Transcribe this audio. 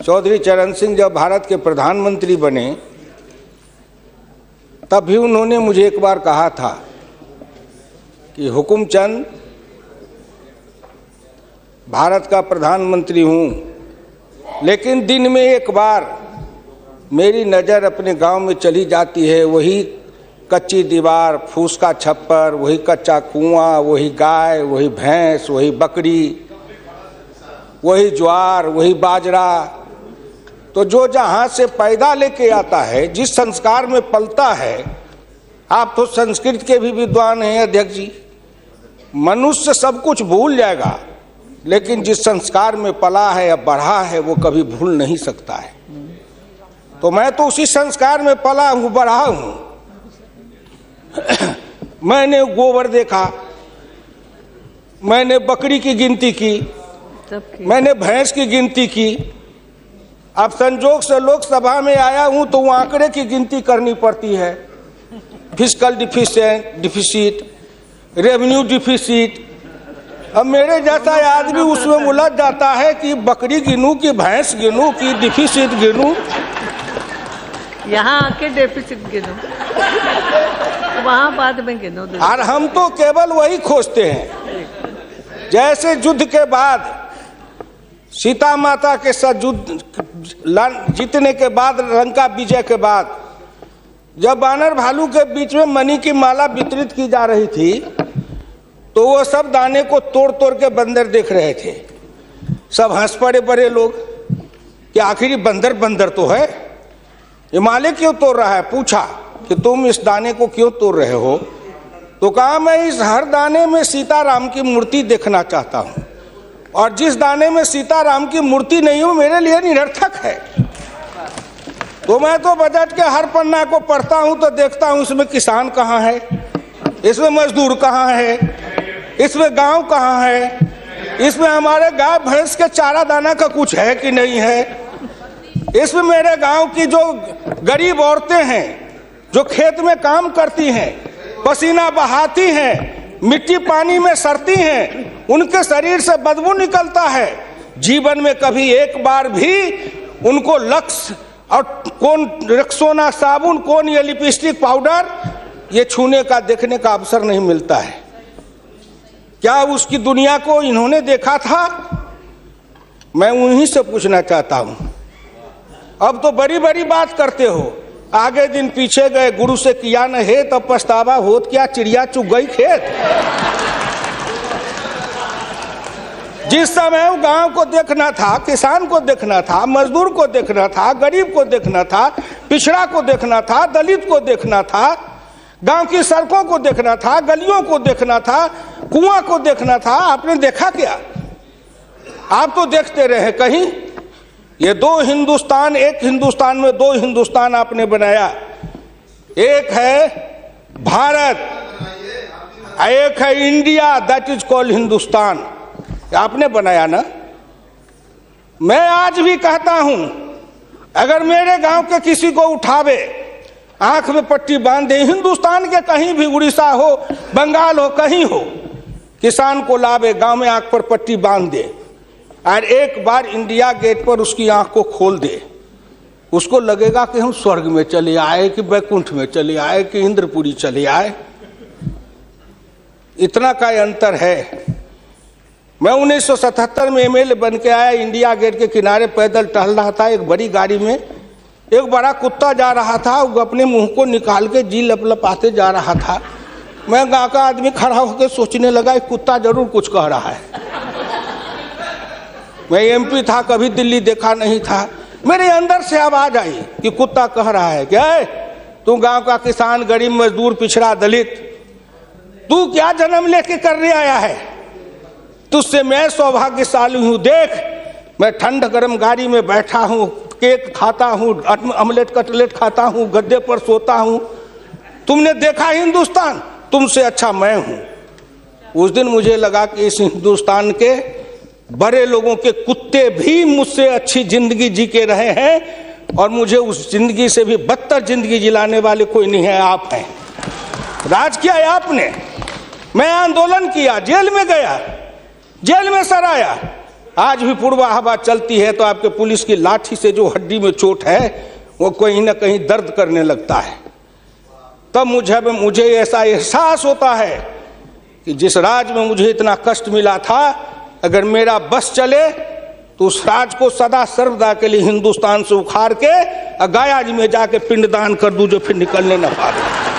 चौधरी चरण सिंह जब भारत के प्रधानमंत्री बने तब भी उन्होंने मुझे एक बार कहा था कि हुकुमचंद, भारत का प्रधानमंत्री हूँ, लेकिन दिन में एक बार मेरी नज़र अपने गांव में चली जाती है। वही कच्ची दीवार, फूस का छप्पर, वही कच्चा कुआं, वही गाय, वही भैंस, वही बकरी, वही ज्वार, वही बाजरा। तो जो जहाँ से पैदा लेके आता है, जिस संस्कार में पलता है, आप तो संस्कृत के भी विद्वान हैं अध्यक्ष जी, मनुष्य सब कुछ भूल जाएगा, लेकिन जिस संस्कार में पला है या बढ़ा है वो कभी भूल नहीं सकता है। तो मैं तो उसी संस्कार में पला हूँ, बढ़ा हूँ। मैंने गोबर देखा, मैंने बकरी की गिनती की, मैंने भैंस की गिनती की। अब संजोग से लोकसभा में आया हूं तो वो आंकड़े की गिनती करनी पड़ती है। Fiscal deficit, revenue deficit. अब मेरे जैसा आदमी उसमें उलझ जाता है कि बकरी गिनूं कि भैंस गिनूं कि डिफिसिट गिनूं। यहाँ आके डेफिसिट गिनो, वहाँ बाद में गिनो। और हम तो केवल वही खोजते हैं। जैसे युद्ध के बाद, सीता माता के साथ युद्ध जीतने के बाद, लंका विजय के बाद, जब बानर भालू के बीच में मणि की माला वितरित की जा रही थी, तो वो सब दाने को तोड़ तोड़ के बंदर देख रहे थे। सब हंस पड़े बड़े लोग कि आखिर बंदर बंदर तो है, ये माले क्यों तोड़ रहा है। पूछा कि तुम इस दाने को क्यों तोड़ रहे हो? तो कहा मैं इस हर दाने में सीताराम की मूर्ति देखना चाहता हूँ, और जिस दाने में सीताराम की मूर्ति नहीं हो मेरे लिए निरर्थक है। तो मैं तो बजट के हर पन्ना को पढ़ता हूँ तो देखता हूँ इसमें किसान कहाँ है, इसमें मजदूर कहाँ है, इसमें गांव कहाँ है, इसमें हमारे गाय भैंस के चारा दाना का कुछ है कि नहीं है, इसमें मेरे गांव की जो गरीब औरतें हैं जो खेत में काम करती हैं, पसीना बहाती हैं, मिट्टी पानी में सड़ती हैं, उनके शरीर से बदबू निकलता है। जीवन में कभी एक बार भी उनको लक्स और कौन रेक्सोना साबुन, कौन ये लिपस्टिक पाउडर, ये छूने का देखने का अवसर नहीं मिलता है। क्या उसकी दुनिया को इन्होंने देखा था? मैं उन्हीं से पूछना चाहता हूं। अब तो बड़ी बड़ी बात करते हो, आगे दिन पीछे गए, गुरु से किया न है तब पछतावा होत क्या, चिड़िया चुग गई खेत। जिस समय गांव को देखना था, किसान को देखना था, मजदूर को देखना था, गरीब को देखना था, पिछड़ा को देखना था, दलित को देखना था, गांव की सड़कों को देखना था, गलियों को देखना था, कुआं को देखना था, आपने देखा क्या? आप तो देखते रहे कहीं। ये दो हिंदुस्तान, एक हिंदुस्तान में दो हिंदुस्तान आपने बनाया। एक है भारत, एक है India, that is called Hindustan. आपने बनाया ना। मैं आज भी कहता हूं, अगर मेरे गांव के किसी को उठावे, आंख में पट्टी बांध दे, हिंदुस्तान के कहीं भी, उड़ीसा हो, बंगाल हो, कहीं हो, किसान को लावे, गांव में आंख पर पट्टी बांध दे और एक बार इंडिया गेट पर उसकी आंख को खोल दे, उसको लगेगा कि हम स्वर्ग में चले आए, कि बैकुंठ में चले आए, कि इंद्रपुरी चले आए। इतना का अंतर है। मैं 1977 में एमएलए बन के आया, इंडिया गेट के किनारे पैदल टहल रहा था, एक बड़ी गाड़ी में एक बड़ा कुत्ता जा रहा था, वो अपने मुंह को निकाल के जी लपलपाते जा रहा था। मैं गाँव का आदमी खड़ा होकर सोचने लगा, कुत्ता जरूर कुछ कह रहा है। मैं एमपी था, कभी दिल्ली देखा नहीं था। मेरे अंदर से आवाज आई कि कुत्ता कह रहा है, क्या है तू गांव का किसान, गरीब, मजदूर, पिछड़ा, दलित, तू क्या जन्म लेके करने आया है? तुझसे मैं सौभाग्यशाली हूं। देख, मैं ठंड गर्म गाड़ी में बैठा हूं, केक खाता हूं, ऑमलेट कटलेट खाता हूं, गद्दे पर सोता हूं। तुमने देखा हिंदुस्तान? तुमसे अच्छा मैं हूं। उस दिन मुझे लगा कि इस हिंदुस्तान के बड़े लोगों के कुत्ते भी मुझसे अच्छी जिंदगी जी के रहे हैं, और मुझे उस जिंदगी से भी बदतर जिंदगी जिलाने वाले कोई नहीं है, आप हैं। राज किया है आपने। मैं आंदोलन किया, जेल में गया, जेल में सराया, आज भी पूर्वा हवा चलती है तो आपके पुलिस की लाठी से जो हड्डी में चोट है वो कहीं ना कहीं दर्द करने लगता है। तब मुझे ऐसा एहसास होता है कि जिस राज में मुझे इतना कष्ट मिला था, अगर मेरा बस चले तो उस राज को सदा सर्वदा के लिए हिंदुस्तान से उखाड़ के गया जी में जाके पिंडदान कर दूं, जो फिर निकलने न पाए।